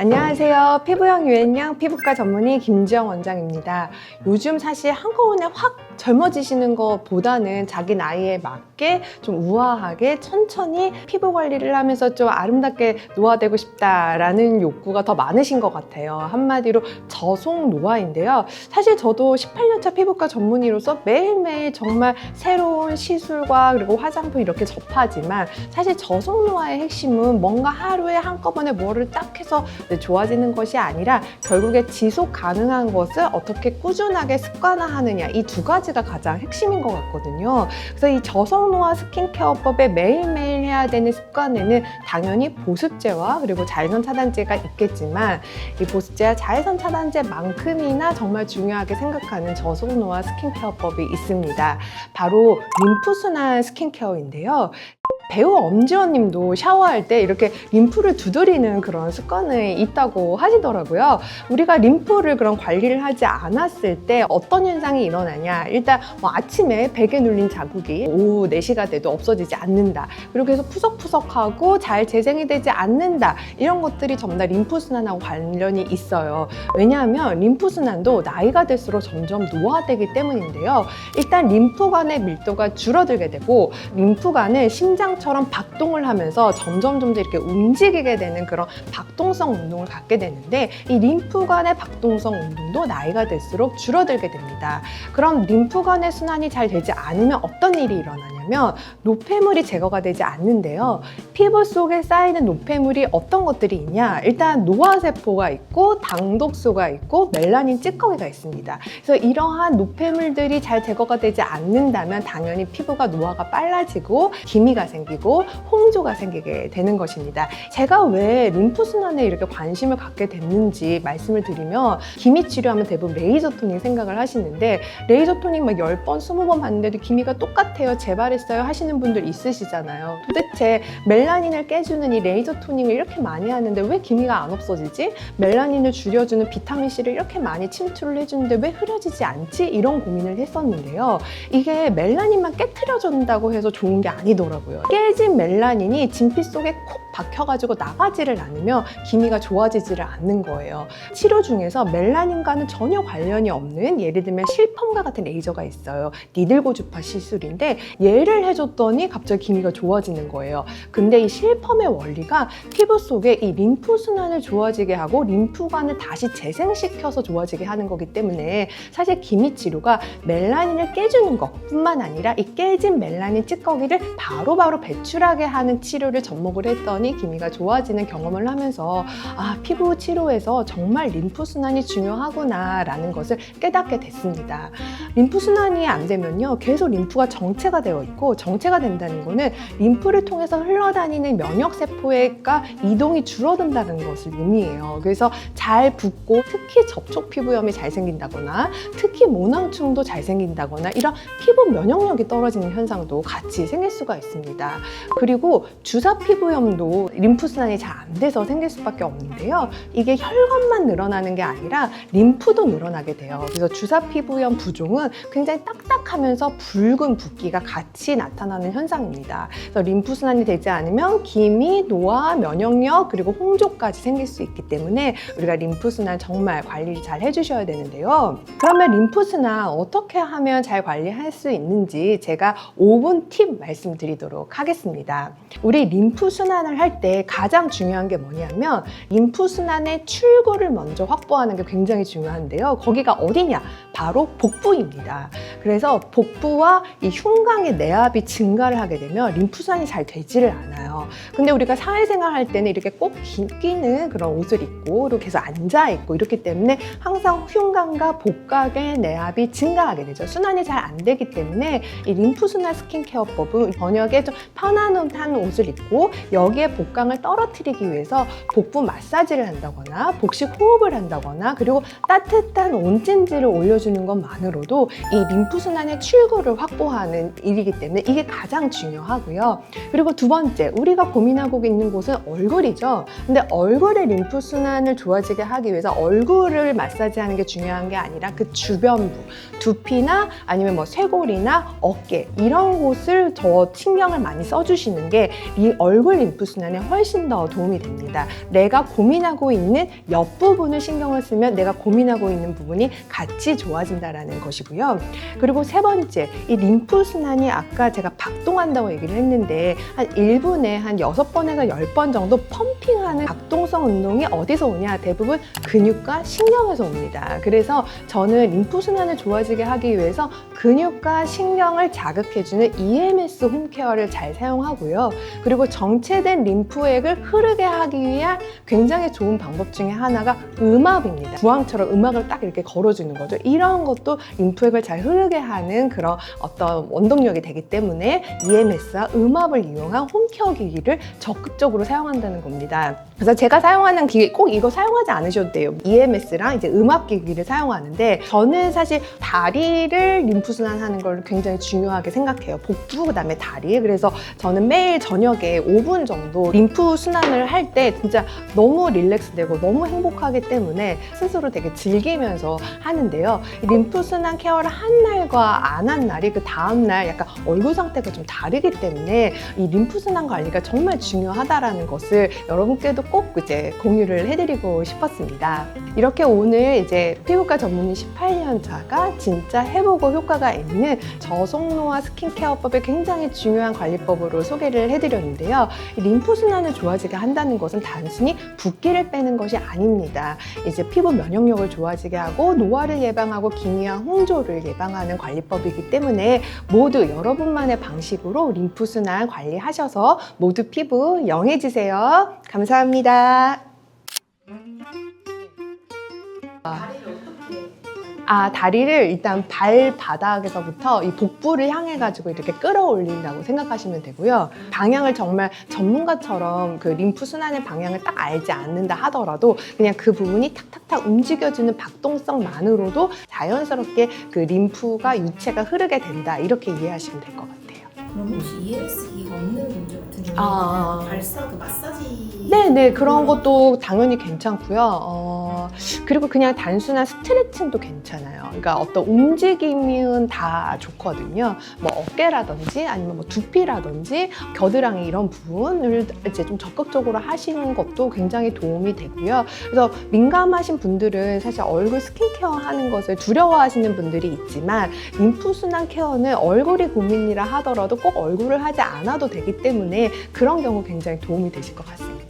안녕하세요. 피부형 유앤양 피부과 전문의 김지영 원장입니다. 요즘 사실 한꺼번에 확 젊어지시는 것보다는 자기 나이에 맞게 좀 우아하게 천천히 피부 관리를 하면서 좀 아름답게 노화되고 싶다라는 욕구가 더 많으신 것 같아요. 한마디로 저속 노화인데요. 사실 저도 18년차 피부과 전문의로서 매일매일 정말 새로운 시술과 그리고 화장품 이렇게 접하지만 사실 저속 노화의 핵심은 뭔가 하루에 한꺼번에 뭐를 딱 해서 좋아지는 것이 아니라 결국에 지속 가능한 것을 어떻게 꾸준하게 습관화하느냐, 이 두 가지가 가장 핵심인 것 같거든요. 그래서 이 저속노화 스킨케어법에 매일매일 해야 되는 습관에는 당연히 보습제와 그리고 자외선 차단제가 있겠지만 이 보습제와 자외선 차단제만큼이나 정말 중요하게 생각하는 저속노화 스킨케어법이 있습니다. 바로 림프순환 스킨케어인데요. 배우 엄지원 님도 샤워할 때 이렇게 림프를 두드리는 그런 습관이 있다고 하시더라고요. 우리가 림프를 그런 관리를 하지 않았을 때 어떤 현상이 일어나냐. 일단 아침에 베개 눌린 자국이 오후 4시가 돼도 없어지지 않는다. 그리고 계속 푸석푸석하고 잘 재생이 되지 않는다. 이런 것들이 전부 다 림프순환하고 관련이 있어요. 왜냐하면 림프순환도 나이가 들수록 점점 노화되기 때문인데요. 일단 림프관의 밀도가 줄어들게 되고 림프관은 심장처럼 박동을 하면서 점점 이렇게 움직이게 되는 그런 박동성 운동을 갖게 되는데 이 림프관의 박동성 운동도 나이가 들수록 줄어들게 됩니다. 그럼 림프관의 순환이 잘 되지 않으면 어떤 일이 일어나냐면 노폐물이 제거가 되지 않는데요. 피부 속에 쌓이는 노폐물이 어떤 것들이 있냐? 일단 노화세포가 있고 당독소가 있고 멜라닌 찌꺼기가 있습니다. 그래서 이러한 노폐물들이 잘 제거가 되지 않는다면 당연히 피부가 노화가 빨라지고 기미가 생기고 홍조가 생기게 되는 것입니다. 제가 왜 림프순환에 이렇게 관심을 갖게 됐는지 말씀을 드리면 기미 치료하면 대부분 레이저 토닝 생각을 하시는데 레이저 토닝 막 10번, 20번 봤는데도 기미가 똑같아요. 재발했어요 하시는 분들 있으시잖아요. 도대체 멜라닌을 깨주는 이 레이저 토닝을 이렇게 많이 하는데 왜 기미가 안 없어지지? 멜라닌을 줄여주는 비타민C를 이렇게 많이 침투를 해주는데 왜 흐려지지 않지? 이런 고민을 했었는데요. 이게 멜라닌만 깨트려준다고 해서 좋은 게 아니더라고요. 깨진 멜라닌이 진피 속에 콕 박혀가지고 나가지를 않으면 기미가 좋아지지를 않는 거예요. 치료 중에서 멜라닌과는 전혀 관련이 없는 예를 들면 실펌과 같은 레이저가 있어요. 니들 고주파 시술인데 얘를 해줬더니 갑자기 기미가 좋아지는 거예요. 근데 이 실펌의 원리가 피부 속에 이 림프순환을 좋아지게 하고 림프관을 다시 재생시켜서 좋아지게 하는 거기 때문에 사실 기미 치료가 멜라닌을 깨주는 것뿐만 아니라 이 깨진 멜라닌 찌꺼기를 바로바로 배출하게 하는 치료를 접목을 했더니 기미가 좋아지는 경험을 하면서 피부 치료에서 정말 림프순환이 중요하구나 라는 것을 깨닫게 됐습니다. 림프순환이 안 되면요 계속 림프가 정체가 되어 있고 정체가 된다는 거는 림프를 통해서 흘러다니는 면역세포가 이동이 줄어든다는 것을 의미해요. 그래서 잘 붓고 특히 접촉 피부염이 잘 생긴다거나 특히 모낭충도 잘 생긴다거나 이런 피부 면역력이 떨어지는 현상도 같이 생길 수가 있습니다. 그리고 주사 피부염도 림프순환이 잘 안 돼서 생길 수밖에 없는데요. 이게 혈관만 늘어나는 게 아니라 림프도 늘어나게 돼요. 그래서 주사 피부염 부종은 굉장히 딱딱하면서 붉은 붓기가 같이 나타나는 현상입니다. 그래서 림프순환이 되지 않으면 기미, 노화, 면역력 그리고 홍조까지 생길 수 있기 때문에 우리가 림프순환 정말 관리를 잘 해주셔야 되는데요. 그러면 림프순환 어떻게 하면 잘 관리할 수 있는지 제가 5분 팁 말씀드리도록 하겠습니다. 우리 림프순환을 할 때 가장 중요한 게 뭐냐면 림프순환의 출구를 먼저 확보하는 게 굉장히 중요한데요. 거기가 어디냐? 바로 복부입니다. 그래서 복부와 이 흉곽의 내압이 증가를 하게 되면 림프순환이 잘 되지를 않아요. 근데 우리가 사회생활 할 때는 이렇게 꼭 끼는 그런 옷을 입고 그리고 계속 앉아있고 이렇기 때문에 항상 흉곽과 복각의 내압이 증가하게 되죠. 순환이 잘 안 되기 때문에 이 림프순환 스킨케어법은 저녁에 좀 편안한 옷을 입고 여기에 복강을 떨어뜨리기 위해서 복부 마사지를 한다거나 복식 호흡을 한다거나 그리고 따뜻한 온찜질을 올려주는 것만으로도 이 림프순환의 출구를 확보하는 일이기 있기 때문에 이게 가장 중요하고요. 그리고 두 번째, 우리가 고민하고 있는 곳은 얼굴이죠. 근데 얼굴의 림프 순환을 좋아지게 하기 위해서 얼굴을 마사지하는 게 중요한 게 아니라 그 주변부, 두피나 아니면 뭐 쇄골이나 어깨 이런 곳을 더 신경을 많이 써주시는 게 이 얼굴 림프 순환에 훨씬 더 도움이 됩니다. 내가 고민하고 있는 옆부분을 신경을 쓰면 내가 고민하고 있는 부분이 같이 좋아진다라는 것이고요. 그리고 세 번째, 이 림프 순환이 아까 제가 박동한다고 얘기를 했는데 한 1분에 한 6번에서 10번 정도 펌핑하는 박동성 운동이 어디서 오냐? 대부분 근육과 신경에서 옵니다. 그래서 저는 림프 순환을 좋아지게 하기 위해서 근육과 신경을 자극해주는 EMS 홈케어를 잘 사용하고요. 그리고 정체된 림프액을 흐르게 하기 위한 굉장히 좋은 방법 중에 하나가 음압입니다. 부항처럼 음악을 딱 이렇게 걸어주는 거죠. 이런 것도 림프액을 잘 흐르게 하는 그런 어떤 원동력이 되기 때문에 EMS와 음압을 이용한 홈케어 기기를 적극적으로 사용한다는 겁니다. 그래서 제가 사용하는 기기 꼭 이거 사용하지 않으셔도 돼요. EMS랑 이제 음압 기기를 사용하는데 저는 사실 다리를 림프 순환하는 걸 굉장히 중요하게 생각해요. 복부 그다음에 다리. 그래서 저는 매일 저녁에 5분 정도 림프 순환을 할 때 진짜 너무 릴렉스되고 너무 행복하기 때문에 스스로 되게 즐기면서 하는데요. 이 림프 순환 케어를 한 날과 안 한 날이 그 다음 날 약간 얼굴 상태가 좀 다르기 때문에 이 림프 순환 관리가 정말 중요하다라는 것을 여러분께도 꼭 이제 공유를 해드리고 싶었습니다. 이렇게 오늘 이제 피부과 전문의 18년 차가 진짜 해보고 효과가 있는 저속노화 스킨케어법의 굉장히 중요한 관리법으로 소개를 해드렸는데요. 이 림프 순환을 좋아지게 한다는 것은 단순히 붓기를 빼는 것이 아닙니다. 이제 피부 면역력을 좋아지게 하고 노화를 예방하고 기미와 홍조를 예방하는 관리법이기 때문에 모두 여러분만의 방식으로 림프 순환 관리하셔서 모두 피부 영해지세요. 감사합니다. 다리를 일단 발바닥에서부터 이 복부를 향해 가지고 이렇게 끌어올린다고 생각하시면 되고요. 방향을 정말 전문가처럼 그 림프 순환의 방향을 딱 알지 않는다 하더라도 그냥 그 부분이 탁탁탁 움직여주는 박동성만으로도 자연스럽게 그 림프가 유체가 흐르게 된다 이렇게 이해하시면 될 것 같아요. 그럼 혹시 EMS 기가 없는 분들 같은 경우는 발사 그 마사지 네네 그런 것도 당연히 괜찮고요. 그리고 그냥 단순한 스트레칭도 괜찮아요. 그러니까 어떤 움직임은 다 좋거든요. 뭐 어깨라든지 아니면 뭐 두피라든지 겨드랑이 이런 부분을 이제 좀 적극적으로 하시는 것도 굉장히 도움이 되고요. 그래서 민감하신 분들은 사실 얼굴 스킨케어 하는 것을 두려워하시는 분들이 있지만 림프 순환 케어는 얼굴이 고민이라 하더라도 꼭 얼굴을 하지 않아도 되기 때문에 그런 경우 굉장히 도움이 되실 것 같습니다.